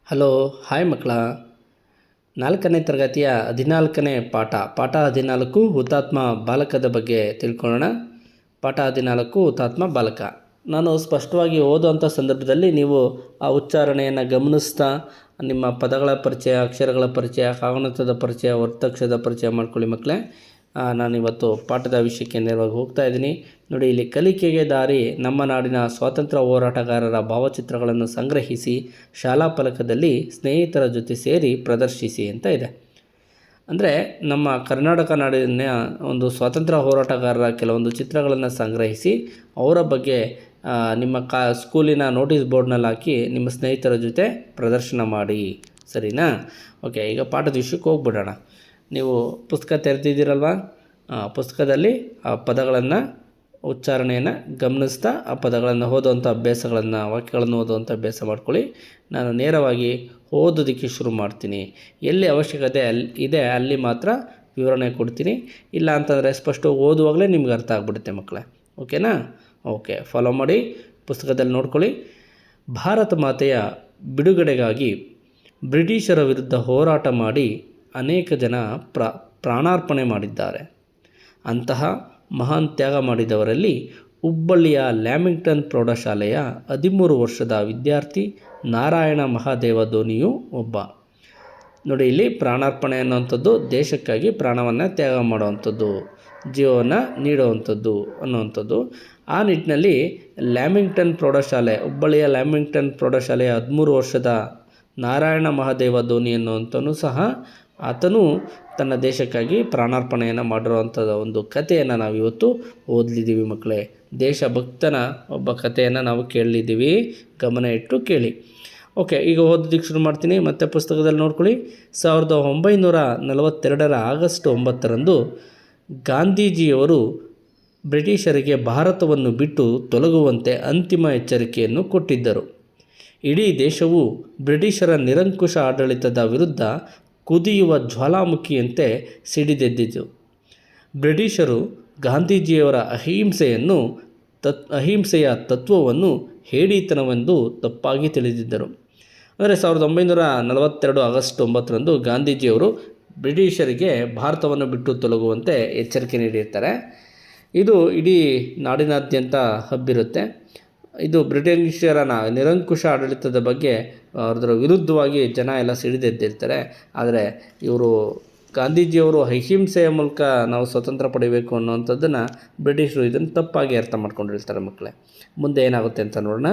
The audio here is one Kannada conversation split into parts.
ಹಲೋ ಹಾಯ್ ಮಕ್ಕಳ. 4ನೇ ತರಗತಿಯ 14ನೇ ಪಾಠ 14 ಹುತಾತ್ಮ ಬಾಲಕದ ಬಗ್ಗೆ ತಿಳ್ಕೊಳ್ಳೋಣ. ಪಾಠ 14 ಹುತಾತ್ಮ ಬಾಲಕ. ನಾನು ಸ್ಪಷ್ಟವಾಗಿ ಓದುವಂಥ ಸಂದರ್ಭದಲ್ಲಿ ನೀವು ಆ ಉಚ್ಚಾರಣೆಯನ್ನು ಗಮನಿಸ್ತಾ ನಿಮ್ಮ ಪದಗಳ ಪರಿಚಯ, ಅಕ್ಷರಗಳ ಪರಿಚಯ, ಕಾಗುಣಿತದ ಪರಿಚಯ, ಒತ್ತಕ್ಷರದ ಪರಿಚಯ ಮಾಡ್ಕೊಳ್ಳಿ ಮಕ್ಕಳೇ. ನಾನಿವತ್ತು ಪಾಠದ ವಿಷಯಕ್ಕೆ ನೇರವಾಗಿ ಹೋಗ್ತಾ ಇದ್ದೀನಿ. ನೋಡಿ, ಇಲ್ಲಿ ಕಲಿಕೆಗೆ ದಾರಿ ನಮ್ಮ ನಾಡಿನ ಸ್ವಾತಂತ್ರ್ಯ ಹೋರಾಟಗಾರರ ಭಾವಚಿತ್ರಗಳನ್ನು ಸಂಗ್ರಹಿಸಿ ಶಾಲಾ ಫಲಕದಲ್ಲಿ ಸ್ನೇಹಿತರ ಜೊತೆ ಸೇರಿ ಪ್ರದರ್ಶಿಸಿ ಅಂತ ಇದೆ. ಅಂದರೆ ನಮ್ಮ ಕರ್ನಾಟಕ ನಾಡಿನ ಒಂದು ಸ್ವಾತಂತ್ರ್ಯ ಹೋರಾಟಗಾರರ ಕೆಲವೊಂದು ಚಿತ್ರಗಳನ್ನು ಸಂಗ್ರಹಿಸಿ ಅವರ ಬಗ್ಗೆ ನಿಮ್ಮ ಸ್ಕೂಲಿನ ನೋಟಿಸ್ ಬೋರ್ಡ್ನಲ್ಲಿ ಹಾಕಿ ನಿಮ್ಮ ಸ್ನೇಹಿತರ ಜೊತೆ ಪ್ರದರ್ಶನ ಮಾಡಿ. ಸರಿನಾ? ಓಕೆ, ಈಗ ಪಾಠದ ವಿಷಯಕ್ಕೆ ಹೋಗ್ಬಿಡೋಣ. ನೀವು ಪುಸ್ತಕ ತೆರೆದಿದ್ದೀರಲ್ವ? ಪುಸ್ತಕದಲ್ಲಿ ಆ ಪದಗಳನ್ನು ಉಚ್ಚಾರಣೆಯನ್ನು ಗಮನಿಸ್ತಾ ಆ ಪದಗಳನ್ನು ಓದುವಂಥ ಅಭ್ಯಾಸಗಳನ್ನು, ವಾಕ್ಯಗಳನ್ನು ಓದುವಂಥ ಅಭ್ಯಾಸ ಮಾಡ್ಕೊಳ್ಳಿ. ನಾನು ನೇರವಾಗಿ ಓದೋದಕ್ಕೆ ಶುರು ಮಾಡ್ತೀನಿ. ಎಲ್ಲಿ ಅವಶ್ಯಕತೆ ಇದೆ ಅಲ್ಲಿ ಮಾತ್ರ ವಿವರಣೆ ಕೊಡ್ತೀನಿ. ಇಲ್ಲ ಅಂತಂದರೆ ಸ್ಪಷ್ಟವಾಗಿ ಓದುವಾಗಲೇ ನಿಮ್ಗೆ ಅರ್ಥ ಆಗ್ಬಿಡುತ್ತೆ ಮಕ್ಕಳೇ. ಓಕೆನಾ? ಓಕೆ, ಫಾಲೋ ಮಾಡಿ. ಪುಸ್ತಕದಲ್ಲಿ ನೋಡ್ಕೊಳ್ಳಿ. ಭಾರತ ಮಾತೆಯ ಬಿಡುಗಡೆಗಾಗಿ ಬ್ರಿಟಿಷರ ವಿರುದ್ಧ ಹೋರಾಟ ಮಾಡಿ ಅನೇಕ ಜನ ಪ್ರಾಣಾರ್ಪಣೆ ಮಾಡಿದ್ದಾರೆ. ಅಂತಹ ಮಹಾನ್ ತ್ಯಾಗ ಮಾಡಿದವರಲ್ಲಿ ಹುಬ್ಬಳ್ಳಿಯ ಲ್ಯಾಮಿಂಗ್ಟನ್ ಪ್ರೌಢಶಾಲೆಯ 13 ವರ್ಷದ ವಿದ್ಯಾರ್ಥಿ ನಾರಾಯಣ ಮಹಾದೇವ ಧೋನಿಯು ಒಬ್ಬ. ನೋಡಿ, ಇಲ್ಲಿ ಪ್ರಾಣಾರ್ಪಣೆ ಅನ್ನುವಂಥದ್ದು ದೇಶಕ್ಕಾಗಿ ಪ್ರಾಣವನ್ನು ತ್ಯಾಗ ಮಾಡುವಂಥದ್ದು, ಜೀವವನ್ನು ನೀಡುವಂಥದ್ದು ಅನ್ನುವಂಥದ್ದು. ಆ ನಿಟ್ಟಿನಲ್ಲಿ ಲ್ಯಾಮಿಂಗ್ಟನ್ ಪ್ರೌಢಶಾಲೆ, ಹುಬ್ಬಳ್ಳಿಯ ಲ್ಯಾಮಿಂಗ್ಟನ್ ಪ್ರೌಢಶಾಲೆಯ 13 ವರ್ಷದ ನಾರಾಯಣ ಮಹಾದೇವ ಧೋನಿ ಅನ್ನುವಂಥವನು ಸಹ ಆತನು ತನ್ನ ದೇಶಕ್ಕಾಗಿ ಪ್ರಾಣಾರ್ಪಣೆಯನ್ನು ಮಾಡಿರುವಂಥದ್ದು ಒಂದು ಕಥೆಯನ್ನು ನಾವು ಇವತ್ತು ಓದಲಿದ್ದೀವಿ ಮಕ್ಕಳೇ. ದೇಶಭಕ್ತನ ಒಬ್ಬ ಕಥೆಯನ್ನು ನಾವು ಕೇಳಲಿದ್ದೀವಿ. ಗಮನ ಇಟ್ಟು ಕೇಳಿ. ಓಕೆ, ಈಗ ಓದೋದಕ್ಕೆ ಶುರು ಮಾಡ್ತೀನಿ. ಮತ್ತೆ ಪುಸ್ತಕದಲ್ಲಿ ನೋಡ್ಕೊಳ್ಳಿ. 1942 ಆಗಸ್ಟ್ 9 ಗಾಂಧೀಜಿಯವರು ಬ್ರಿಟಿಷರಿಗೆ ಭಾರತವನ್ನು ಬಿಟ್ಟು ತೊಲಗುವಂತೆ ಅಂತಿಮ ಎಚ್ಚರಿಕೆಯನ್ನು ಕೊಟ್ಟಿದ್ದರು. ಇಡೀ ದೇಶವು ಬ್ರಿಟಿಷರ ನಿರಂಕುಶ ಆಡಳಿತದ ವಿರುದ್ಧ ಕುದಿಯುವ ಜ್ವಾಲಾಮುಖಿಯಂತೆ ಸಿಡಿದೆದ್ದಿತು. ಬ್ರಿಟಿಷರು ಗಾಂಧೀಜಿಯವರ ಅಹಿಂಸೆಯ ತತ್ವವನ್ನು ಹೇಡಿತನವೆಂದು ತಪ್ಪಾಗಿ ತಿಳಿದಿದ್ದರು. ಅಂದರೆ 1942 ಆಗಸ್ಟ್ 9 ಗಾಂಧೀಜಿಯವರು ಬ್ರಿಟಿಷರಿಗೆ ಭಾರತವನ್ನು ಬಿಟ್ಟು ತೊಲಗುವಂತೆ ಎಚ್ಚರಿಕೆ ನೀಡಿರ್ತಾರೆ. ಇದು ಇಡೀ ನಾಡಿನಾದ್ಯಂತ ಹಬ್ಬಿರುತ್ತೆ. ಇದು ಬ್ರಿಟಿಷರ ನಿರಂಕುಶ ಆಡಳಿತದ ಬಗ್ಗೆ ಅದರ ವಿರುದ್ಧವಾಗಿ ಜನ ಎಲ್ಲ ಸಿಡಿದೆದ್ದಿರ್ತಾರೆ. ಆದರೆ ಇವರು ಗಾಂಧೀಜಿಯವರು ಅಹಿಂಸೆಯ ಮೂಲಕ ನಾವು ಸ್ವತಂತ್ರ ಪಡಿಬೇಕು ಅನ್ನುವಂಥದ್ದನ್ನು ಬ್ರಿಟಿಷರು ಇದನ್ನು ತಪ್ಪಾಗಿ ಅರ್ಥ ಮಾಡ್ಕೊಂಡಿರ್ತಾರೆ ಮಕ್ಕಳೇ. ಮುಂದೆ ಏನಾಗುತ್ತೆ ಅಂತ ನೋಡೋಣ.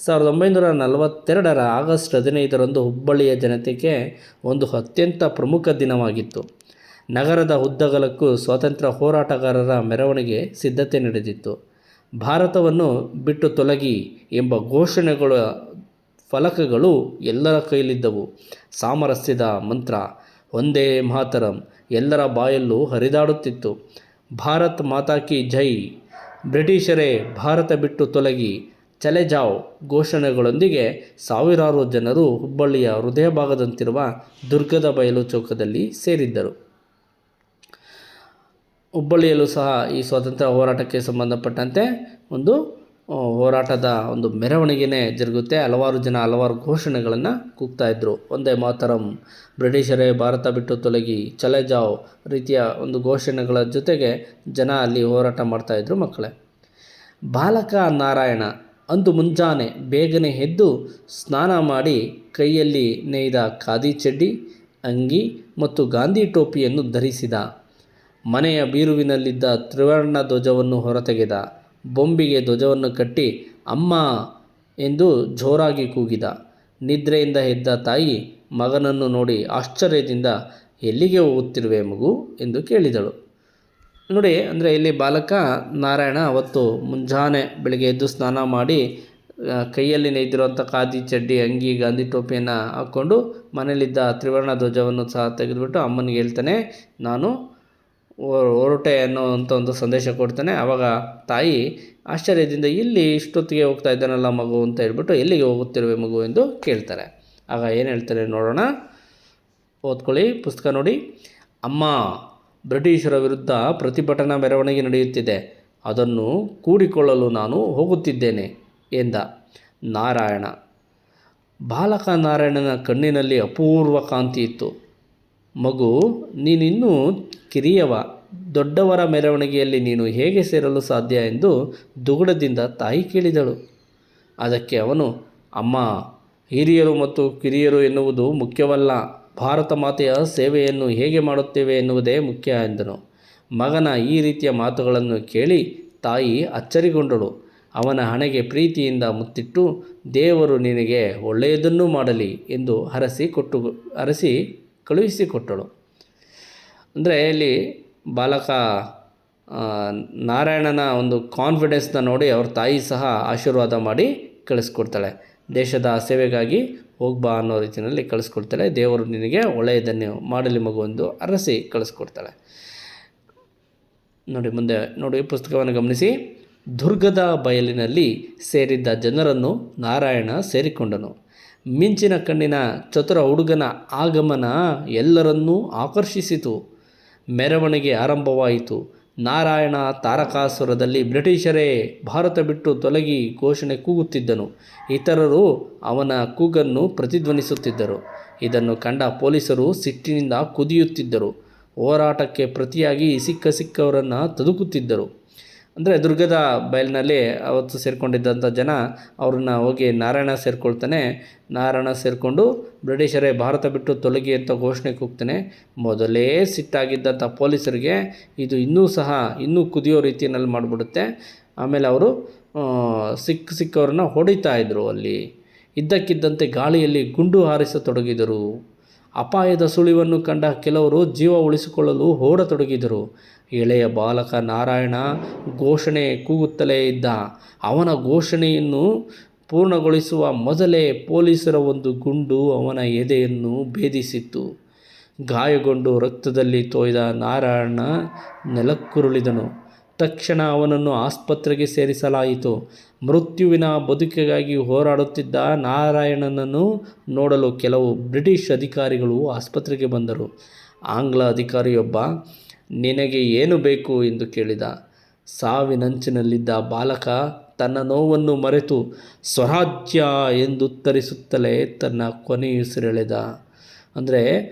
1942 ಆಗಸ್ಟ್ 15 ಹುಬ್ಬಳ್ಳಿಯ ಜನತೆಗೆ ಒಂದು ಅತ್ಯಂತ ಪ್ರಮುಖ ದಿನವಾಗಿತ್ತು. ನಗರದ ಉದ್ದಗಲಕ್ಕೂ ಸ್ವಾತಂತ್ರ್ಯ ಹೋರಾಟಗಾರರ ಮೆರವಣಿಗೆ ಸಿದ್ಧತೆ ನಡೆದಿತ್ತು. ಭಾರತವನ್ನು ಬಿಟ್ಟು ತೊಲಗಿ ಎಂಬ ಘೋಷಣೆಗಳ ಫಲಕಗಳು ಎಲ್ಲರ ಕೈಲಿದ್ದವು. ಸಾಮರಸ್ಯದ ಮಂತ್ರ ಒಂದೇ ಮಾತರಂ ಎಲ್ಲರ ಬಾಯಲ್ಲೂ ಹರಿದಾಡುತ್ತಿತ್ತು. ಭಾರತ್ ಮಾತಾ ಕಿ ಜೈ, ಬ್ರಿಟಿಷರೇ ಭಾರತ ಬಿಟ್ಟು ತೊಲಗಿ, ಚಲೆ ಜಾವ್ ಘೋಷಣೆಗಳೊಂದಿಗೆ ಸಾವಿರಾರು ಜನರು ಹುಬ್ಬಳ್ಳಿಯ ಹೃದಯ ಭಾಗದಂತಿರುವ ದುರ್ಗದ ಬಯಲು ಚೌಕದಲ್ಲಿ ಸೇರಿದ್ದರು. ಹುಬ್ಬಳ್ಳಿಯಲ್ಲೂ ಸಹ ಈ ಸ್ವಾತಂತ್ರ್ಯ ಹೋರಾಟಕ್ಕೆ ಸಂಬಂಧಪಟ್ಟಂತೆ ಒಂದು ಹೋರಾಟದ ಒಂದು ಮೆರವಣಿಗೆನೇ ಜರುಗುತ್ತೆ. ಹಲವಾರು ಜನ ಹಲವಾರು ಘೋಷಣೆಗಳನ್ನು ಕೂಗ್ತಾಯಿದ್ರು. ಒಂದೇ ಮಾತರಂ, ಬ್ರಿಟಿಷರೇ ಭಾರತ ಬಿಟ್ಟು ತೊಲಗಿ, ಚಲೆ ಜಾವ್ ರೀತಿಯ ಒಂದು ಘೋಷಣೆಗಳ ಜೊತೆಗೆ ಜನ ಅಲ್ಲಿ ಹೋರಾಟ ಮಾಡ್ತಾಯಿದ್ರು ಮಕ್ಕಳೇ. ಬಾಲಕ ನಾರಾಯಣ ಅಂದು ಮುಂಜಾನೆ ಬೇಗನೆ ಎದ್ದು ಸ್ನಾನ ಮಾಡಿ ಕೈಯಲ್ಲಿ ನೇಯ್ದ ಖಾದಿ ಚಡ್ಡಿ, ಅಂಗಿ ಮತ್ತು ಗಾಂಧಿ ಟೋಪಿಯನ್ನು ಧರಿಸಿದ. ಮನೆಯ ಬೀರುವಿನಲ್ಲಿದ್ದ ತ್ರಿವರ್ಣ ಧ್ವಜವನ್ನು ಹೊರತೆಗೆದ. ಬೊಂಬಿಗೆ ಧ್ವಜವನ್ನು ಕಟ್ಟಿ ಅಮ್ಮ ಎಂದು ಜೋರಾಗಿ ಕೂಗಿದ. ನಿದ್ರೆಯಿಂದ ಎದ್ದ ತಾಯಿ ಮಗನನ್ನು ನೋಡಿ ಆಶ್ಚರ್ಯದಿಂದ ಎಲ್ಲಿಗೆ ಹೋಗುತ್ತಿರುವೆ ಮಗು ಎಂದು ಕೇಳಿದಳು. ನೋಡಿ, ಅಂದರೆ ಇಲ್ಲಿ ಬಾಲಕ ನಾರಾಯಣ ಅವತ್ತು ಮುಂಜಾನೆ ಬೆಳಗ್ಗೆ ಎದ್ದು ಸ್ನಾನ ಮಾಡಿ ಕೈಯಲ್ಲಿ ನೇಯ್ದಿರುವಂಥ ಖಾದಿ ಚಡ್ಡಿ, ಅಂಗಿ, ಗಾಂಧಿ ಟೋಪಿಯನ್ನು ಹಾಕ್ಕೊಂಡು ಮನೇಲಿದ್ದ ತ್ರಿವರ್ಣ ಧ್ವಜವನ್ನು ಸಹ ತೆಗೆದುಬಿಟ್ಟು ಅಮ್ಮನಿಗೆ ಹೇಳ್ತಾನೆ, ನಾನು ಹೊರಟೆ ಅನ್ನೋವಂಥ ಒಂದು ಸಂದೇಶ ಕೊಡ್ತಾನೆ. ಆವಾಗ ತಾಯಿ ಆಶ್ಚರ್ಯದಿಂದ ಇಲ್ಲಿ ಇಷ್ಟೊತ್ತಿಗೆ ಹೋಗ್ತಾ ಇದ್ದಾನಲ್ಲ ಮಗು ಅಂತ ಹೇಳ್ಬಿಟ್ಟು ಎಲ್ಲಿಗೆ ಹೋಗುತ್ತಿರುವೆ ಮಗು ಎಂದು ಕೇಳ್ತಾರೆ. ಆಗ ಏನು ಹೇಳ್ತಾರೆ ನೋಡೋಣ. ಓದ್ಕೊಳ್ಳಿ, ಪುಸ್ತಕ ನೋಡಿ. ಅಮ್ಮ, ಬ್ರಿಟಿಷರ ವಿರುದ್ಧ ಪ್ರತಿಭಟನಾ ಮೆರವಣಿಗೆ ನಡೆಯುತ್ತಿದೆ, ಅದನ್ನು ಕೂಡಿಕೊಳ್ಳಲು ನಾನು ಹೋಗುತ್ತಿದ್ದೇನೆ ಎಂದ ನಾರಾಯಣ. ಬಾಲಕ ನಾರಾಯಣನ ಕಣ್ಣಿನಲ್ಲಿ ಅಪೂರ್ವ ಕಾಂತಿ ಇತ್ತು. ಮಗು, ನೀನಿನ್ನೂ ಕಿರಿಯವ, ದೊಡ್ಡವರ ಮೆರವಣಿಗೆಯಲ್ಲಿ ನೀನು ಹೇಗೆ ಸೇರಲು ಸಾಧ್ಯ ಎಂದು ದುಗುಡದಿಂದ ತಾಯಿ ಕೇಳಿದಳು. ಅದಕ್ಕೆ ಅವನು, ಅಮ್ಮ, ಹಿರಿಯರು ಮತ್ತು ಕಿರಿಯರು ಎನ್ನುವುದು ಮುಖ್ಯವಲ್ಲ, ಭಾರತ ಮಾತೆಯ ಸೇವೆಯನ್ನು ಹೇಗೆ ಮಾಡುತ್ತೇವೆ ಎನ್ನುವುದೇ ಮುಖ್ಯ ಎಂದನು. ಮಗನ ಈ ರೀತಿಯ ಮಾತುಗಳನ್ನು ಕೇಳಿ ತಾಯಿ ಅಚ್ಚರಿಗೊಂಡಳು. ಅವನ ಹಣೆಗೆ ಪ್ರೀತಿಯಿಂದ ಮುತ್ತಿಟ್ಟು, ದೇವರು ನಿನಗೆ ಒಳ್ಳೆಯದನ್ನು ಮಾಡಲಿ ಎಂದು ಹರಸಿ ಕಳುಹಿಸಿಕೊಟ್ಟಳು. ಅಂದರೆ ಇಲ್ಲಿ ಬಾಲಕ ನಾರಾಯಣನ ಒಂದು ಕಾನ್ಫಿಡೆನ್ಸ್ನ ನೋಡಿ ಅವ್ರ ತಾಯಿ ಸಹ ಆಶೀರ್ವಾದ ಮಾಡಿ ಕಳಿಸ್ಕೊಡ್ತಾಳೆ. ದೇಶದ ಸೇವೆಗಾಗಿ ಹೋಗ್ಬಾ ಅನ್ನೋ ರೀತಿಯಲ್ಲಿ ಕಳಿಸ್ಕೊಡ್ತಾಳೆ. ದೇವರು ನಿನಗೆ ಒಳ್ಳೆಯದನ್ನು ಮಾಡಲಿ ಮಗು ಎಂದು ಹರಸಿ ಕಳಿಸ್ಕೊಡ್ತಾಳೆ. ನೋಡಿ ಪುಸ್ತಕವನ್ನು ಗಮನಿಸಿ. ದುರ್ಗದ ಬಯಲಿನಲ್ಲಿ ಸೇರಿದ್ದ ಜನರನ್ನು ನಾರಾಯಣ ಸೇರಿಕೊಂಡನು. ಮಿಂಚಿನ ಕಣ್ಣಿನ ಚತುರ ಹುಡುಗನ ಆಗಮನ ಎಲ್ಲರನ್ನೂ ಆಕರ್ಷಿಸಿತು. ಮೆರವಣಿಗೆ ಆರಂಭವಾಯಿತು. ನಾರಾಯಣ ತಾರಕಾಸುರದಲ್ಲಿ ಬ್ರಿಟಿಷರೇ ಭಾರತ ಬಿಟ್ಟು ತೊಲಗಿ ಘೋಷಣೆ ಕೂಗುತ್ತಿದ್ದನು. ಇತರರು ಅವನ ಕೂಗನ್ನು ಪ್ರತಿಧ್ವನಿಸುತ್ತಿದ್ದರು. ಇದನ್ನು ಕಂಡ ಪೊಲೀಸರು ಸಿಟ್ಟಿನಿಂದ ಕುದಿಯುತ್ತಿದ್ದರು. ಹೋರಾಟಕ್ಕೆ ಪ್ರತಿಯಾಗಿ ಸಿಕ್ಕವರನ್ನು ತದುಕುತ್ತಿದ್ದರು. ಅಂದರೆ ದುರ್ಗದ ಬಯಲಿನಲ್ಲಿ ಅವತ್ತು ಸೇರಿಕೊಂಡಿದ್ದಂಥ ಜನ ಅವ್ರನ್ನ ಹೋಗಿ ನಾರಾಯಣ ಸೇರಿಕೊಳ್ತಾನೆ. ನಾರಾಯಣ ಸೇರಿಕೊಂಡು ಬ್ರಿಟಿಷರೇ ಭಾರತ ಬಿಟ್ಟು ತೊಲಗಿ ಅಂತ ಘೋಷಣೆ ಕೂಗ್ತಾನೆ. ಮೊದಲೇ ಸಿಟ್ಟಾಗಿದ್ದಂಥ ಪೊಲೀಸರಿಗೆ ಇದು ಇನ್ನೂ ಕುದಿಯೋ ರೀತಿಯಲ್ಲಿ ಮಾಡಿಬಿಡುತ್ತೆ. ಆಮೇಲೆ ಅವರು ಸಿಕ್ಕವ್ರನ್ನ ಹೊಡಿತಾ ಇದ್ದರು. ಅಲ್ಲಿ ಇದ್ದಕ್ಕಿದ್ದಂತೆ ಗಾಳಿಯಲ್ಲಿ ಗುಂಡು ಹಾರಿಸತೊಡಗಿದರು. ಅಪಾಯದ ಸುಳಿವನ್ನು ಕಂಡ ಕೆಲವರು ಜೀವ ಉಳಿಸಿಕೊಳ್ಳಲು ಓಡತೊಡಗಿದರು. ಎಳೆಯ ಬಾಲಕ ನಾರಾಯಣ ಘೋಷಣೆ ಕೂಗುತ್ತಲೇ ಇದ್ದ. ಅವನ ಘೋಷಣೆಯನ್ನು ಪೂರ್ಣಗೊಳಿಸುವ ಮೊದಲೇ ಪೊಲೀಸರ ಒಂದು ಗುಂಡು ಅವನ ಎದೆಯನ್ನು ಭೇದಿಸಿತ್ತು. ಗಾಯಗೊಂಡು ರಕ್ತದಲ್ಲಿ ತೋಯ್ದ ನಾರಾಯಣ ನೆಲಕ್ಕುರುಳಿದನು. ತಕ್ಷಣ ಅವನನ್ನು ಆಸ್ಪತ್ರೆಗೆ ಸೇರಿಸಲಾಯಿತು. ಮೃತ್ಯುವಿನ ಬದುಕಿಗಾಗಿ ಹೋರಾಡುತ್ತಿದ್ದ ನಾರಾಯಣನನ್ನು ನೋಡಲು ಕೆಲವು ಬ್ರಿಟಿಷ್ ಅಧಿಕಾರಿಗಳು ಆಸ್ಪತ್ರೆಗೆ ಬಂದರು. ಆಂಗ್ಲ ಅಧಿಕಾರಿಯೊಬ್ಬ, ನಿನಗೆ ಏನು ಬೇಕು ಎಂದು ಕೇಳಿದ. ಸಾವಿನಂಚಿನಲ್ಲಿದ್ದ ಬಾಲಕ ತನ್ನ ನೋವನ್ನು ಮರೆತು ಸ್ವರಾಜ್ಯ ಎಂದುತ್ತರಿಸುತ್ತಲೇ ತನ್ನ ಕೊನೆಯುಸಿರೆಳೆದ. ಅಂದರೆ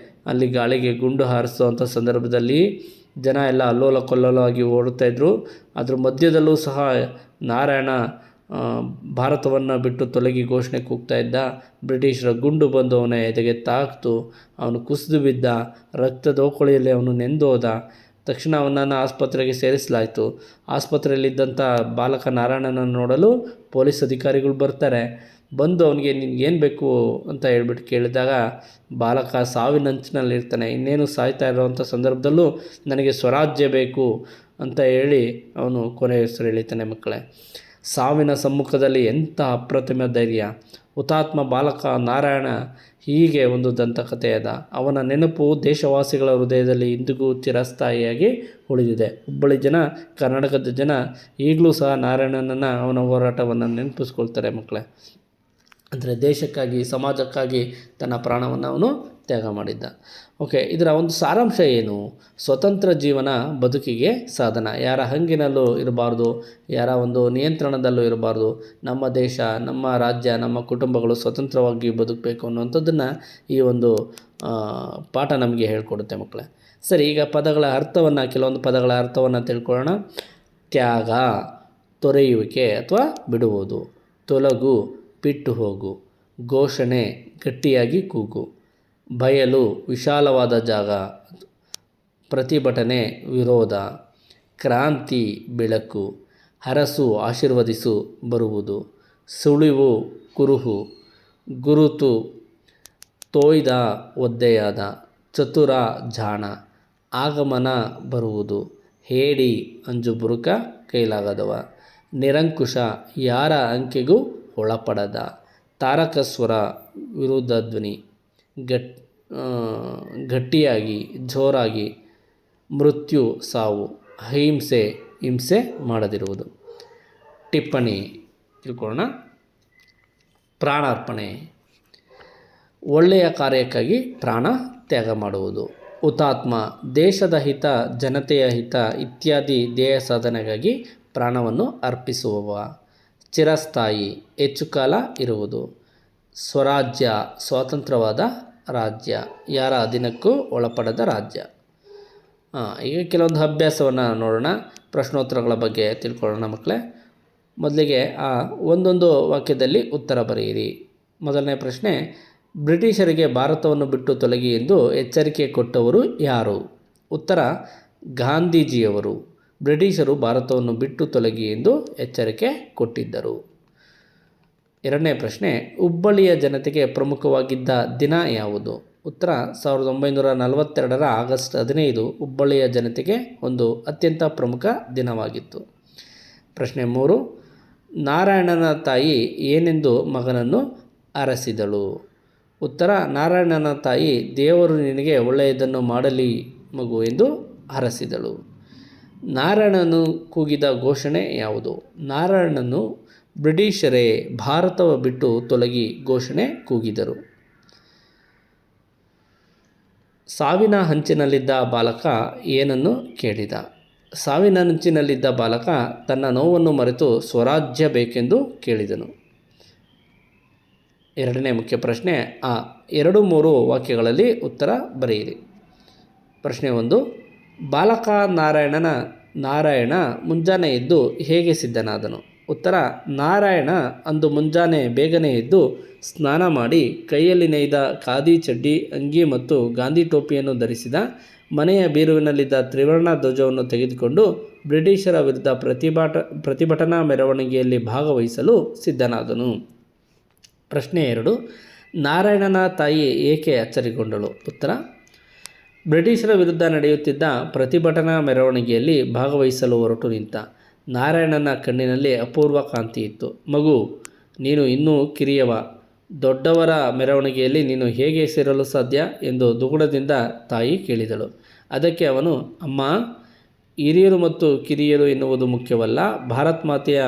ಅಲ್ಲಿ ಗಾಳಿಗೆ ಗುಂಡು ಹಾರಿಸುವಂಥ ಸಂದರ್ಭದಲ್ಲಿ ಜನ ಎಲ್ಲ ಅಲ್ಲೋಲ ಕೊಲ್ಲೋಲವಾಗಿ ಓಡುತ್ತಾಯಿದ್ರು. ಅದ್ರ ಮಧ್ಯದಲ್ಲೂ ಸಹ ನಾರಾಯಣ ಭಾರತವನ್ನು ಬಿಟ್ಟು ತೊಲಗಿ ಘೋಷಣೆ ಕೂಗ್ತಾ ಇದ್ದ. ಬ್ರಿಟಿಷರ ಗುಂಡು ಬಂದು ಅವನ ಎದೆಗೆ ತಾಕ್ತು. ಅವನು ಕುಸಿದು ಬಿದ್ದ. ರಕ್ತದ ಓಕಳಿಯಲ್ಲಿ ಅವನು ನೆಂದೋದ. ತಕ್ಷಣ ಅವನನ್ನು ಆಸ್ಪತ್ರೆಗೆ ಸೇರಿಸಲಾಯಿತು. ಆಸ್ಪತ್ರೆಯಲ್ಲಿದ್ದಂಥ ಬಾಲಕ ನಾರಾಯಣನನ್ನು ನೋಡಲು ಪೊಲೀಸ್ ಅಧಿಕಾರಿಗಳು ಬರ್ತಾರೆ. ಬಂದು ಅವನಿಗೆ ನಿನಗೇನು ಬೇಕು ಅಂತ ಹೇಳ್ಬಿಟ್ಟು ಕೇಳಿದಾಗ ಬಾಲಕ ಸಾವಿನಂಚಿನಲ್ಲಿರ್ತಾನೆ. ಇನ್ನೇನು ಸಾಯ್ತಾ ಇರೋವಂಥ ಸಂದರ್ಭದಲ್ಲೂ ನನಗೆ ಸ್ವರಾಜ್ಯ ಬೇಕು ಅಂತ ಹೇಳಿ ಅವನು ಕೊನೆ ಹೆಸರು ಎಳಿತಾನೆ. ಮಕ್ಕಳೇ, ಸಾವಿನ ಸಮ್ಮುಖದಲ್ಲಿ ಎಂಥ ಅಪ್ರತಿಮ ಧೈರ್ಯ! ಹುತಾತ್ಮ ಬಾಲಕ ನಾರಾಯಣ ಹೀಗೆ ಒಂದು ದಂತಕಥೆಯಾದ. ಅವನ ನೆನಪು ದೇಶವಾಸಿಗಳ ಹೃದಯದಲ್ಲಿ ಇಂದಿಗೂ ಚಿರಸ್ಥಾಯಿಯಾಗಿ ಉಳಿದಿದೆ. ಹುಬ್ಬಳ್ಳಿ ಜನ, ಕರ್ನಾಟಕದ ಜನ ಈಗಲೂ ಸಹ ನಾರಾಯಣನನ್ನು, ಅವನ ಹೋರಾಟವನ್ನು ನೆನಪಿಸ್ಕೊಳ್ತಾರೆ. ಮಕ್ಕಳೇ, ಅಂದರೆ ದೇಶಕ್ಕಾಗಿ, ಸಮಾಜಕ್ಕಾಗಿ ತನ್ನ ಪ್ರಾಣವನ್ನು ಅವನು ತ್ಯಾಗ ಮಾಡಿದ್ದ. ಓಕೆ, ಇದರ ಒಂದು ಸಾರಾಂಶ ಏನು? ಸ್ವತಂತ್ರ ಜೀವನ ಬದುಕಿಗೆ ಸಾಧನ. ಯಾರ ಹಂಗಿನಲ್ಲೂ ಇರಬಾರ್ದು, ಯಾರ ಒಂದು ನಿಯಂತ್ರಣದಲ್ಲೂ ಇರಬಾರ್ದು. ನಮ್ಮ ದೇಶ, ನಮ್ಮ ರಾಜ್ಯ, ನಮ್ಮ ಕುಟುಂಬಗಳು ಸ್ವತಂತ್ರವಾಗಿ ಬದುಕಬೇಕು ಅನ್ನುವಂಥದ್ದನ್ನು ಈ ಒಂದು ಪಾಠ ನಮಗೆ ಹೇಳ್ಕೊಡುತ್ತೆ. ಮಕ್ಕಳೇ, ಸರಿ, ಈಗ ಕೆಲವೊಂದು ಪದಗಳ ಅರ್ಥವನ್ನು ತಿಳ್ಕೊಳ್ಳೋಣ. ತ್ಯಾಗ, ತೊರೆಯುವಿಕೆ ಅಥವಾ ಬಿಡುವುದು. ತೊಲಗು, ಬಿಟ್ಟು ಹೋಗು. ಘೋಷಣೆ, ಗಟ್ಟಿಯಾಗಿ ಕೂಗು. ಬಯಲು, ವಿಶಾಲವಾದ ಜಾಗ. ಪ್ರತಿಭಟನೆ, ವಿರೋಧ. ಕ್ರಾಂತಿ, ಬೆಳಕು. ಹರಸು, ಆಶೀರ್ವದಿಸು, ಬರುವುದು. ಸುಳಿವು, ಕುರುಹು. ಗುರುತು, ತೋಯ್ದ, ಒದ್ದೆಯಾದ. ಚತುರ, ಜಾಣ. ಆಗಮನ, ಬರುವುದು. ಹೇಡಿ, ಅಂಜುಬುರುಕ, ಕೈಲಾಗದವ. ನಿರಂಕುಶ, ಯಾರ ಅಂಕೆಗೂ ಒಳಪಡದ. ತಾರಕಸ್ವರ, ವಿರುದ್ಧ ಧ್ವನಿ. ಗಟ್ಟಿಯಾಗಿ, ಜೋರಾಗಿ. ಮೃತ್ಯು, ಸಾವು. ಅಹಿಂಸೆ, ಹಿಂಸೆ ಮಾಡದಿರುವುದು. ಟಿಪ್ಪಣಿ ತಿಳ್ಕೊಳ್ಳೋಣ. ಪ್ರಾಣಾರ್ಪಣೆ, ಒಳ್ಳೆಯ ಕಾರ್ಯಕ್ಕಾಗಿ ಪ್ರಾಣ ತ್ಯಾಗ ಮಾಡುವುದು. ಹುತಾತ್ಮ, ದೇಶದ ಹಿತ, ಜನತೆಯ ಹಿತ ಇತ್ಯಾದಿ ಧ್ಯೇಯ ಸಾಧನೆಗಾಗಿ ಪ್ರಾಣವನ್ನು ಅರ್ಪಿಸುವವ. ಚಿರಸ್ಥಾಯಿ, ಹೆಚ್ಚು ಕಾಲ ಇರುವುದು. ಸ್ವರಾಜ್ಯ ಸ್ವತಂತ್ರವಾದ ರಾಜ್ಯ, ಯಾರ ಅಧೀನಕ್ಕೂ ಒಳಪಡದ ರಾಜ್ಯ. ಈಗ ಕೆಲವೊಂದು ಅಭ್ಯಾಸವನ್ನು ನೋಡೋಣ, ಪ್ರಶ್ನೋತ್ತರಗಳ ಬಗ್ಗೆ ತಿಳ್ಕೊಳ್ಳೋಣ ಮಕ್ಕಳೇ. ಮೊದಲಿಗೆ ಒಂದೊಂದು ವಾಕ್ಯದಲ್ಲಿ ಉತ್ತರ ಬರೆಯಿರಿ. ಮೊದಲನೇ ಪ್ರಶ್ನೆ, ಬ್ರಿಟಿಷರಿಗೆ ಭಾರತವನ್ನು ಬಿಟ್ಟು ತೊಲಗಿ ಎಂದು ಎಚ್ಚರಿಕೆ ಕೊಟ್ಟವರು ಯಾರು? ಉತ್ತರ, ಗಾಂಧೀಜಿಯವರು. ಬ್ರಿಟಿಷರು ಭಾರತವನ್ನು ಬಿಟ್ಟು ತೊಲಗಿ ಎಂದು ಎಚ್ಚರಿಕೆ ಕೊಟ್ಟಿದ್ದರು. ಎರಡನೇ ಪ್ರಶ್ನೆ, ಹುಬ್ಬಳ್ಳಿಯ ಜನತೆಗೆ ಪ್ರಮುಖವಾಗಿದ್ದ ದಿನ ಯಾವುದು? ಉತ್ತರ, 1942 ಆಗಸ್ಟ್ 15 ಹುಬ್ಬಳ್ಳಿಯ ಜನತೆಗೆ ಒಂದು ಅತ್ಯಂತ ಪ್ರಮುಖ ದಿನವಾಗಿತ್ತು. ಪ್ರಶ್ನೆ 3, ನಾರಾಯಣನ ತಾಯಿ ಏನೆಂದು ಮಗನನ್ನು ಹರಸಿದಳು? ಉತ್ತರ, ನಾರಾಯಣನ ತಾಯಿ ದೇವರು ನಿನಗೆ ಒಳ್ಳೆಯದನ್ನು ಮಾಡಲಿ ಮಗು ಎಂದು ಹರಸಿದಳು. ನಾರಾಯಣನು ಕೂಗಿದ ಘೋಷಣೆ ಯಾವುದು? ನಾರಾಯಣನು ಬ್ರಿಟಿಷರೇ ಭಾರತವ ಬಿಟ್ಟು ತೊಲಗಿ ಘೋಷಣೆ ಕೂಗಿದರು. ಸಾವಿನ ಅಂಚಿನಲ್ಲಿದ್ದ ಬಾಲಕ ಏನನ್ನು ಕೇಳಿದ? ಸಾವಿನ ಅಂಚಿನಲ್ಲಿದ್ದ ಬಾಲಕ ತನ್ನ ನೋವನ್ನು ಮರೆತು ಸ್ವರಾಜ್ಯ ಬೇಕೆಂದು ಕೇಳಿದನು. ಎರಡನೇ ಮುಖ್ಯ ಪ್ರಶ್ನೆ, 2-3 ವಾಕ್ಯಗಳಲ್ಲಿ ಉತ್ತರ ಬರೆಯಿರಿ. ಪ್ರಶ್ನೆ 1, ಬಾಲಕ ನಾರಾಯಣ ಮುಂಜಾನೆ ಎದ್ದು ಹೇಗೆ ಸಿದ್ಧನಾದನು? ಉತ್ತರ, ನಾರಾಯಣ ಅಂದು ಮುಂಜಾನೆ ಬೇಗನೆ ಎದ್ದು ಸ್ನಾನ ಮಾಡಿ ಕೈಯಲ್ಲಿ ನೇಯ್ದ ಖಾದಿ ಚಡ್ಡಿ, ಅಂಗಿ ಮತ್ತು ಗಾಂಧಿ ಟೋಪಿಯನ್ನು ಧರಿಸಿದ. ಮನೆಯ ಬೀರುವಿನಲ್ಲಿದ್ದ ತ್ರಿವರ್ಣ ಧ್ವಜವನ್ನು ತೆಗೆದುಕೊಂಡು ಬ್ರಿಟಿಷರ ವಿರುದ್ಧ ಪ್ರತಿಭಟನಾ ಮೆರವಣಿಗೆಯಲ್ಲಿ ಭಾಗವಹಿಸಲು ಸಿದ್ಧನಾದನು. ಪ್ರಶ್ನೆ 2, ನಾರಾಯಣನ ತಾಯಿ ಏಕೆ ಅಚ್ಚರಿಗೊಂಡಳು? ಉತ್ತರ, ಬ್ರಿಟಿಷರ ವಿರುದ್ಧ ನಡೆಯುತ್ತಿದ್ದ ಪ್ರತಿಭಟನಾ ಮೆರವಣಿಗೆಯಲ್ಲಿ ಭಾಗವಹಿಸಲು ಹೊರಟು ನಿಂತ ನಾರಾಯಣನ ಕಣ್ಣಿನಲ್ಲಿ ಅಪೂರ್ವ ಕಾಂತಿ ಇತ್ತು. ಮಗು, ನೀನು ಇನ್ನೂ ಕಿರಿಯವ, ದೊಡ್ಡವರ ಮೆರವಣಿಗೆಯಲ್ಲಿ ನೀನು ಹೇಗೆ ಸೇರಲು ಸಾಧ್ಯ ಎಂದು ದುಗುಡದಿಂದ ತಾಯಿ ಕೇಳಿದಳು. ಅದಕ್ಕೆ ಅವನು, ಅಮ್ಮ, ಹಿರಿಯರು ಮತ್ತು ಕಿರಿಯರು ಎನ್ನುವುದು ಮುಖ್ಯವಲ್ಲ, ಭಾರತ್ ಮಾತೆಯ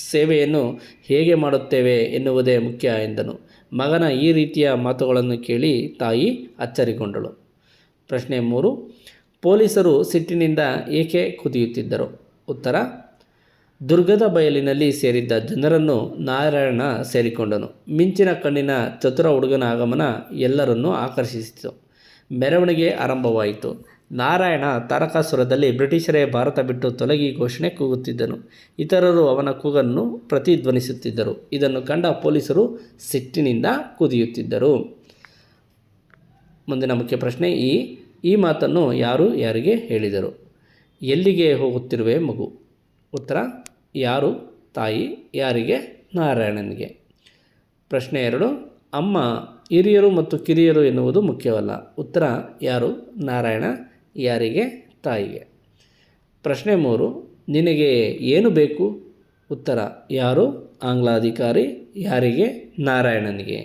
ಸೇವೆಯನ್ನು ಹೇಗೆ ಮಾಡುತ್ತೇವೆ ಎನ್ನುವುದೇ ಮುಖ್ಯ ಎಂದನು. ಮಗನ ಈ ರೀತಿಯ ಮಾತುಗಳನ್ನು ಕೇಳಿ ತಾಯಿ ಅಚ್ಚರಿಗೊಂಡಳು. ಪ್ರಶ್ನೆ 3, ಪೊಲೀಸರು ಸಿಟ್ಟಿನಿಂದ ಏಕೆ ಕುದಿಯುತ್ತಿದ್ದರು? ಉತ್ತರ, ದುರ್ಗದ ಬಯಲಿನಲ್ಲಿ ಸೇರಿದ್ದ ಜನರನ್ನು ನಾರಾಯಣ ಸೇರಿಕೊಂಡನು. ಮಿಂಚಿನ ಕಣ್ಣಿನ ಚತುರ ಹುಡುಗನ ಆಗಮನ ಎಲ್ಲರನ್ನೂ ಆಕರ್ಷಿಸಿತು. ಮೆರವಣಿಗೆ ಆರಂಭವಾಯಿತು. ನಾರಾಯಣ ತಾರಕಾಸುರದಲ್ಲಿ ಬ್ರಿಟಿಷರೇ ಭಾರತ ಬಿಟ್ಟು ತೊಲಗಿ ಘೋಷಣೆ ಕೂಗುತ್ತಿದ್ದನು. ಇತರರು ಅವನ ಕೂಗನ್ನು ಪ್ರತಿಧ್ವನಿಸುತ್ತಿದ್ದರು. ಇದನ್ನು ಕಂಡ ಪೊಲೀಸರು ಸಿಟ್ಟಿನಿಂದ ಕುದಿಯುತ್ತಿದ್ದರು. ಮುಂದಿನ ಮುಖ್ಯ ಪ್ರಶ್ನೆ, ಈ ಮಾತನ್ನು ಯಾರು ಯಾರಿಗೆ ಹೇಳಿದರು? ಎಲ್ಲಿಗೆ ಹೋಗುತ್ತಿರುವೆ ಮಗು? ಉತ್ತರ, ಯಾರು? ತಾಯಿ. ಯಾರಿಗೆ? ನಾರಾಯಣನಿಗೆ. ಪ್ರಶ್ನೆ 2, ಅಮ್ಮ, ಹಿರಿಯರು ಮತ್ತು ಕಿರಿಯರು ಎನ್ನುವುದು ಮುಖ್ಯವಲ್ಲ. ಉತ್ತರ, ಯಾರು? ನಾರಾಯಣ. ಯಾರಿಗೆ? ತಾಯಿಗೆ. ಪ್ರಶ್ನೆ 3, ನಿನಗೆ ಏನು ಬೇಕು? ಉತ್ತರ, ಯಾರು? ಆಂಗ್ಲಾಧಿಕಾರಿ. ಯಾರಿಗೆ? ನಾರಾಯಣನಿಗೆ.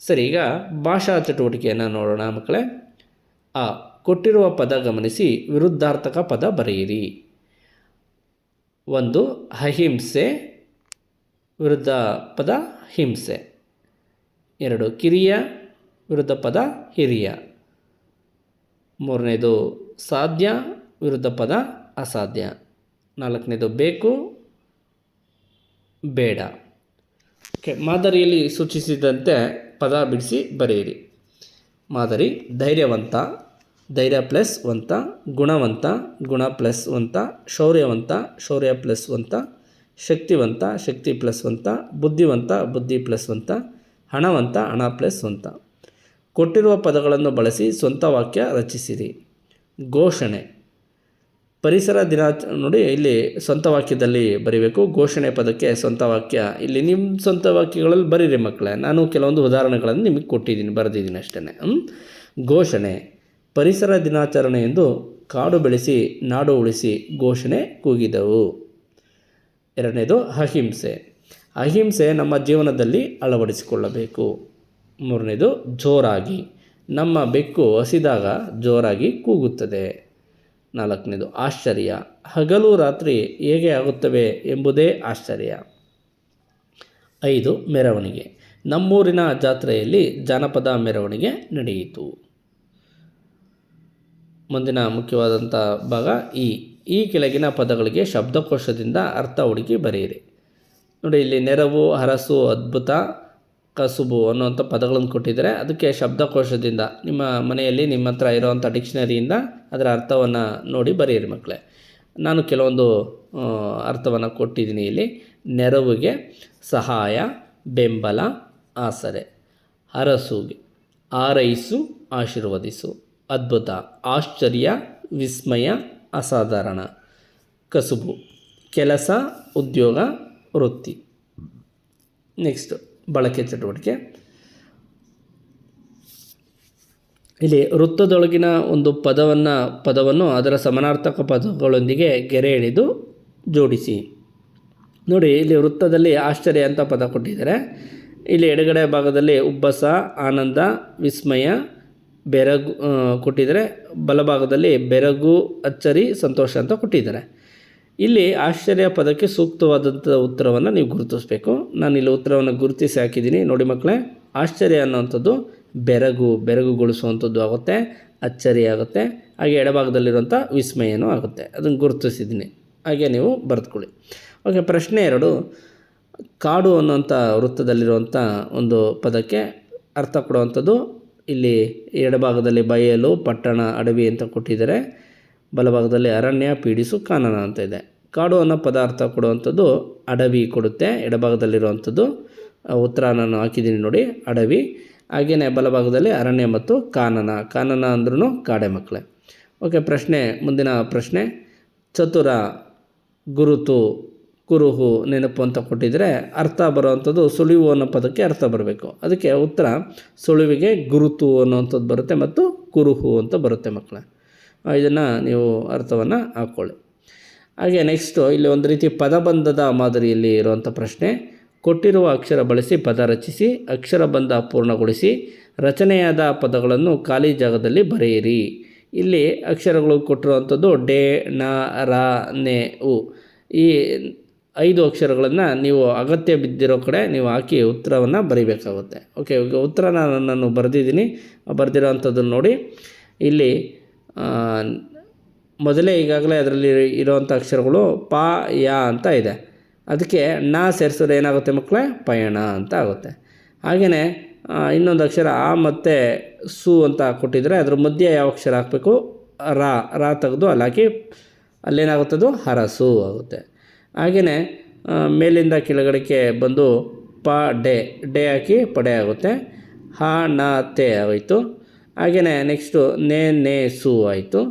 ಸರಿ, ಈಗ ಭಾಷಾ ಚಟುವಟಿಕೆಯನ್ನು ನೋಡೋಣ ಮಕ್ಕಳೇ. ಕೊಟ್ಟಿರುವ ಪದ ಗಮನಿಸಿ ವಿರುದ್ಧಾರ್ಥಕ ಪದ ಬರೆಯಿರಿ. 1, ಅಹಿಂಸೆ, ವಿರುದ್ಧ ಪದ ಹಿಂಸೆ. 2, ಕಿರಿಯ, ವಿರುದ್ಧ ಪದ ಹಿರಿಯ. 3ನೇದು ಸಾಧ್ಯ, ವಿರುದ್ಧ ಪದ ಅಸಾಧ್ಯ. 4ನೇದು ಬೇಕು, ಬೇಡ. ಮಾದರಿಯಲ್ಲಿ ಸೂಚಿಸಿದಂತೆ ಪದ ಬಿಡಿಸಿ ಬರೆಯಿರಿ. ಮಾದರಿ: ಧೈರ್ಯವಂತ, ಧೈರ್ಯ ಪ್ಲಸ್ ವಂತ; ಗುಣವಂತ, ಗುಣ ಪ್ಲಸ್ ವಂತ; ಶೌರ್ಯವಂತ, ಶೌರ್ಯ ಪ್ಲಸ್ ವಂತ; ಶಕ್ತಿವಂತ, ಶಕ್ತಿ ಪ್ಲಸ್ ವಂತ; ಬುದ್ಧಿವಂತ, ಬುದ್ಧಿ ಪ್ಲಸ್ ವಂತ; ಹಣವಂತ, ಹಣ ಪ್ಲಸ್ ವಂತ. ಕೊಟ್ಟಿರುವ ಪದಗಳನ್ನು ಬಳಸಿ ಸ್ವಂತ ವಾಕ್ಯ ರಚಿಸಿರಿ. ಘೋಷಣೆ: ಪರಿಸರ ನೋಡಿ, ಇಲ್ಲಿ ಸ್ವಂತ ವಾಕ್ಯದಲ್ಲಿ ಬರೀಬೇಕು. ಘೋಷಣೆ ಪದಕ್ಕೆ ಸ್ವಂತ ವಾಕ್ಯ ಇಲ್ಲಿ ನಿಮ್ಮ ಸ್ವಂತ ವಾಕ್ಯಗಳಲ್ಲಿ ಬರೀರಿ ಮಕ್ಕಳೇ. ನಾನು ಕೆಲವೊಂದು ಉದಾಹರಣೆಗಳನ್ನು ನಿಮಗೆ ಕೊಟ್ಟಿದ್ದೀನಿ, ಬರೆದಿದ್ದೀನಿ ಅಷ್ಟೇ. ಘೋಷಣೆ: ಪರಿಸರ ದಿನಾಚರಣೆ ಎಂದು ಕಾಡು ಬೆಳೆಸಿ ನಾಡು ಉಳಿಸಿ ಘೋಷಣೆ ಕೂಗಿದವು. 2ನೇದು ಅಹಿಂಸೆ: ಅಹಿಂಸೆ ನಮ್ಮ ಜೀವನದಲ್ಲಿ ಅಳವಡಿಸಿಕೊಳ್ಳಬೇಕು. 3ನೇದು ಜೋರಾಗಿ: ನಮ್ಮ ಬೆಕ್ಕು ಹಸಿದಾಗ ಜೋರಾಗಿ ಕೂಗುತ್ತದೆ. 4ನೇದು ಆಶ್ಚರ್ಯ: ಹಗಲು ರಾತ್ರಿ ಹೇಗೆ ಆಗುತ್ತವೆ ಎಂಬುದೇ ಆಶ್ಚರ್ಯ. 5 ಮೆರವಣಿಗೆ: ನಮ್ಮೂರಿನ ಜಾತ್ರೆಯಲ್ಲಿ ಜಾನಪದ ಮೆರವಣಿಗೆ ನಡೆಯಿತು. ಮುಂದಿನ ಮುಖ್ಯವಾದಂಥ ಭಾಗ ಈ ಕೆಳಗಿನ ಪದಗಳಿಗೆ ಶಬ್ದಕೋಶದಿಂದ ಅರ್ಥ ಹುಡುಕಿ ಬರೆಯಿರಿ. ನೋಡಿ, ಇಲ್ಲಿ ನೆರವು, ಹರಸು, ಅದ್ಭುತ, ಕಸುಬು ಅನ್ನುವಂಥ ಪದಗಳನ್ನು ಕೊಟ್ಟಿದ್ದಾರೆ. ಅದಕ್ಕೆ ಶಬ್ದಕೋಶದಿಂದ ನಿಮ್ಮ ಮನೆಯಲ್ಲಿ ನಿಮ್ಮ ಹತ್ರ ಇರೋವಂಥ ಡಿಕ್ಷನರಿಯಿಂದ ಅದರ ಅರ್ಥವನ್ನು ನೋಡಿ ಬರೆಯಿರಿ ಮಕ್ಕಳೇ. ನಾನು ಕೆಲವೊಂದು ಅರ್ಥವನ್ನು ಕೊಟ್ಟಿದ್ದೀನಿ ಇಲ್ಲಿ. ನೆರವಿಗೆ, ಸಹಾಯ, ಬೆಂಬಲ, ಆಸರೆ. ಅರಸುಗೆ, ಆರೈಸು, ಆಶೀರ್ವದಿಸು. ಅದ್ಭುತ, ಆಶ್ಚರ್ಯ, ವಿಸ್ಮಯ, ಅಸಾಧಾರಣ. ಕಸುಬು, ಕೆಲಸ, ಉದ್ಯೋಗ, ವೃತ್ತಿ. ನೆಕ್ಸ್ಟ್ ಬಳಕೆ ಚಟುವಟಿಕೆ. ಇಲ್ಲಿ ವೃತ್ತದೊಳಗಿನ ಒಂದು ಪದವನ್ನು ಅದರ ಸಮಾನಾರ್ಥಕ ಪದಗಳೊಂದಿಗೆ ಗೆರೆ ಎಳೆದು ಜೋಡಿಸಿ. ನೋಡಿ, ಇಲ್ಲಿ ವೃತ್ತದಲ್ಲಿ ಆಶ್ಚರ್ಯ ಅಂತ ಪದ ಕೊಟ್ಟಿದ್ದಾರೆ. ಇಲ್ಲಿ ಎಡಗಡೆ ಭಾಗದಲ್ಲಿ ಉಬ್ಬಸ, ಆನಂದ, ವಿಸ್ಮಯ, ಬೆರಗು ಕೊಟ್ಟಿದ್ದಾರೆ. ಬಲಭಾಗದಲ್ಲಿ ಬೆರಗು, ಅಚ್ಚರಿ, ಸಂತೋಷ ಅಂತ ಕೊಟ್ಟಿದ್ದಾರೆ. ಇಲ್ಲಿ ಆಶ್ಚರ್ಯ ಪದಕ್ಕೆ ಸೂಕ್ತವಾದಂಥ ಉತ್ತರವನ್ನು ನೀವು ಗುರುತಿಸಬೇಕು. ನಾನು ಇಲ್ಲಿ ಉತ್ತರವನ್ನು ಗುರುತಿಸಿ ಹಾಕಿದ್ದೀನಿ ನೋಡಿ ಮಕ್ಕಳೇ. ಆಶ್ಚರ್ಯ ಅನ್ನೋವಂಥದ್ದು ಬೆರಗುಗೊಳಿಸುವಂಥದ್ದು ಆಗುತ್ತೆ, ಅಚ್ಚರಿ ಆಗುತ್ತೆ, ಹಾಗೆ ಎಡಭಾಗದಲ್ಲಿರುವಂಥ ವಿಸ್ಮಯನೂ ಆಗುತ್ತೆ. ಅದನ್ನು ಗುರುತಿಸಿದ್ದೀನಿ, ಹಾಗೆ ನೀವು ಬರೆದುಕೊಳ್ಳಿ. ಓಕೆ, ಪ್ರಶ್ನೆ 2. ಕಾಡು ಅನ್ನೋಂಥ ವೃತ್ತದಲ್ಲಿರುವಂಥ ಒಂದು ಪದಕ್ಕೆ ಅರ್ಥ ಕೊಡುವಂಥದ್ದು. ಇಲ್ಲಿ ಎಡಭಾಗದಲ್ಲಿ ಬಯಲು, ಪಟ್ಟಣ, ಅಡವಿ ಅಂತ ಕೊಟ್ಟಿದ್ದಾರೆ. ಬಲಭಾಗದಲ್ಲಿ ಅರಣ್ಯ, ಪೀಡಿಸು, ಕಾನನ ಅಂತ ಇದೆ. ಕಾಡು ಅನ್ನೋ ಪದ ಅರ್ಥ ಕೊಡುವಂಥದ್ದು ಅಡವಿ ಕೊಡುತ್ತೆ. ಎಡಭಾಗದಲ್ಲಿರುವಂಥದ್ದು ಉತ್ತರ ನಾನು ಹಾಕಿದ್ದೀನಿ ನೋಡಿ, ಅಡವಿ. ಹಾಗೆಯೇ ಬಲಭಾಗದಲ್ಲಿ ಅರಣ್ಯ ಮತ್ತು ಕಾನನ ಅಂದ್ರೂ ಕಾಡೆ ಮಕ್ಕಳೇ. ಓಕೆ, ಮುಂದಿನ ಪ್ರಶ್ನೆ. ಚತುರ, ಗುರುತು, ಕುರುಹು, ನೆನಪು ಅಂತ ಕೊಟ್ಟಿದ್ದರೆ ಅರ್ಥ ಬರುವಂಥದ್ದು ಸುಳಿವು ಅನ್ನೋ ಪದಕ್ಕೆ ಅರ್ಥ ಬರಬೇಕು. ಅದಕ್ಕೆ ಉತ್ತರ ಸುಳಿವಿಗೆ ಗುರುತು ಅನ್ನುವಂಥದ್ದು ಬರುತ್ತೆ ಮತ್ತು ಕುರುಹು ಅಂತ ಬರುತ್ತೆ ಮಕ್ಕಳೇ. ಇದನ್ನು ನೀವು ಅರ್ಥವನ್ನು ಹಾಕ್ಕೊಳ್ಳಿ. ಹಾಗೆ ನೆಕ್ಸ್ಟು ಇಲ್ಲಿ ಒಂದು ರೀತಿ ಪದಬಂಧದ ಮಾದರಿಯಲ್ಲಿ ಇರುವಂಥ ಪ್ರಶ್ನೆ. ಕೊಟ್ಟಿರುವ ಅಕ್ಷರ ಬಳಸಿ ಪದ ರಚಿಸಿ, ಅಕ್ಷರಬಂಧ ಪೂರ್ಣಗೊಳಿಸಿ, ರಚನೆಯಾದ ಪದಗಳನ್ನು ಖಾಲಿ ಜಾಗದಲ್ಲಿ ಬರೆಯಿರಿ. ಇಲ್ಲಿ ಅಕ್ಷರಗಳು ಕೊಟ್ಟಿರುವಂಥದ್ದು ಡೆ, ನ, ರ, ನೆ, ಉ. ಈ 5 ಅಕ್ಷರಗಳನ್ನು ನೀವು ಅಗತ್ಯ ಬಿದ್ದಿರೋ ಕಡೆ ನೀವು ಹಾಕಿ ಉತ್ತರವನ್ನು ಬರೀಬೇಕಾಗುತ್ತೆ. ಓಕೆ, ಈಗ ಉತ್ತರನ ನಾನು ಬರೆದಿರೋವಂಥದ್ದನ್ನು ನೋಡಿ. ಇಲ್ಲಿ ಮೊದಲೇ ಈಗಾಗಲೇ ಅದರಲ್ಲಿ ಇರೋವಂಥ ಅಕ್ಷರಗಳು ಪ, ಯ ಅಂತ ಇದೆ. ಅದಕ್ಕೆ ನ ಸೇರಿಸಿದ್ರೆ ಏನಾಗುತ್ತೆ ಮಕ್ಕಳೇ? ಪಯಣ ಅಂತ ಆಗುತ್ತೆ. ಹಾಗೆಯೇ ಇನ್ನೊಂದು ಅಕ್ಷರ ಆ ಮತ್ತು ಸು ಅಂತ ಕೊಟ್ಟಿದ್ರೆ ಅದ್ರ ಮಧ್ಯೆ ಯಾವ ಅಕ್ಷರ ಹಾಕಬೇಕು? ರ ತೆಗೆದು ಅಲ್ಲಿ ಹಾಕಿ ಅಲ್ಲೇನಾಗುತ್ತದು ಹರಸು ಆಗುತ್ತೆ. ಹಾಗೆಯೇ ಮೇಲಿಂದ ಕೆಳಗಡೆಗೆ ಬಂದು ಪ ಡೆ ಹಾಕಿ ಪಡೆ ಆಗುತ್ತೆ. ಹ ನ ತೆ ಆಯಿತು. ಹಾಗೆಯೇ ನೆಕ್ಸ್ಟು ನೆ ಸು ಆಯಿತು.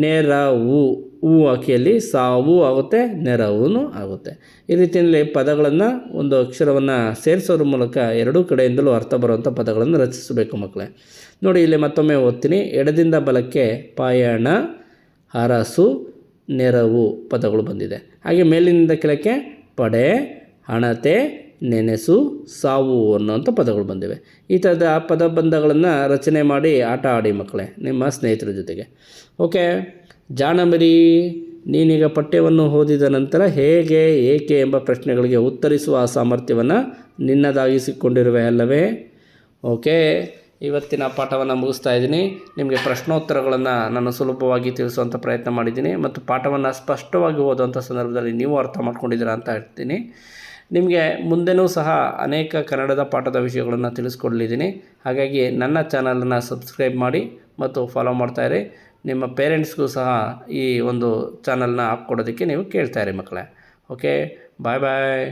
ನೆರವು ಹೂ ಹಾಕಿಯಲ್ಲಿ ಸಾವು ಆಗುತ್ತೆ, ನೆರವು ಆಗುತ್ತೆ. ಈ ರೀತಿಯಲ್ಲಿ ಪದಗಳನ್ನು ಒಂದು ಅಕ್ಷರವನ್ನು ಸೇರಿಸೋದ್ರ ಮೂಲಕ ಎರಡೂ ಕಡೆಯಿಂದಲೂ ಅರ್ಥ ಬರುವಂಥ ಪದಗಳನ್ನು ರಚಿಸಬೇಕು ಮಕ್ಕಳೇ. ನೋಡಿ, ಇಲ್ಲಿ ಮತ್ತೊಮ್ಮೆ ಓದ್ತೀನಿ. ಎಡದಿಂದ ಬಲಕ್ಕೆ ಪಯಣ, ಹರಸು, ನೆರವು ಪದಗಳು ಬಂದಿದೆ. ಹಾಗೆ ಮೇಲಿನಿಂದ ಕೆಳಕ್ಕೆ ಪಡೆ, ಹಣತೆ, ನೆನೆಸು, ಸಾವು ಅನ್ನೋಂಥ ಪದಗಳು ಬಂದಿವೆ. ಈ ಥರದ ಪದಬಂಧಗಳನ್ನು ರಚನೆ ಮಾಡಿ ಆಟ ಆಡಿ ಮಕ್ಕಳೇ ನಿಮ್ಮ ಸ್ನೇಹಿತರ ಜೊತೆಗೆ. ಓಕೆ, ಜಾಣಮರಿ, ನೀನೀಗ ಪಠ್ಯವನ್ನು ಓದಿದ ನಂತರ ಹೇಗೆ, ಏಕೆ ಎಂಬ ಪ್ರಶ್ನೆಗಳಿಗೆ ಉತ್ತರಿಸುವ ಸಾಮರ್ಥ್ಯವನ್ನು ನಿನ್ನದಾಗಿಸಿಕೊಂಡಿರುವೆ ಅಲ್ಲವೇ? ಓಕೆ, ಇವತ್ತಿನ ಪಾಠವನ್ನು ಮುಗಿಸ್ತಾ ಇದ್ದೀನಿ. ನಿಮಗೆ ಪ್ರಶ್ನೋತ್ತರಗಳನ್ನು ನಾನು ಸುಲಭವಾಗಿ ತಿಳಿಸುವಂಥ ಪ್ರಯತ್ನ ಮಾಡಿದ್ದೀನಿ ಮತ್ತು ಪಾಠವನ್ನು ಸ್ಪಷ್ಟವಾಗಿ ಓದುವಂಥ ಸಂದರ್ಭದಲ್ಲಿ ನೀವು ಅರ್ಥ ಮಾಡ್ಕೊಂಡಿದ್ದೀರಾ ಅಂತ ಹೇಳ್ತೀನಿ. ನಿಮಗೆ ಮುಂದೆನೂ ಸಹ ಅನೇಕ ಕನ್ನಡದ ಪಾಠದ ವಿಷಯಗಳನ್ನು ತಿಳಿಸ್ಕೊಡ್ಲಿದ್ದೀನಿ. ಹಾಗಾಗಿ ನನ್ನ ಚಾನಲನ್ನು ಸಬ್ಸ್ಕ್ರೈಬ್ ಮಾಡಿ ಮತ್ತು ಫಾಲೋ ಮಾಡ್ತಾಯಿರಿ. ನಿಮ್ಮ ಪೇರೆಂಟ್ಸ್ಗೂ ಸಹ ಈ ಒಂದು ಚಾನಲ್ನ ಹಾಕ್ಕೊಡೋದಕ್ಕೆ ನೀವು ಕೇಳ್ತಾಯಿರಿ ಮಕ್ಕಳೇ. ಓಕೆ, ಬಾಯ್ ಬಾಯ್.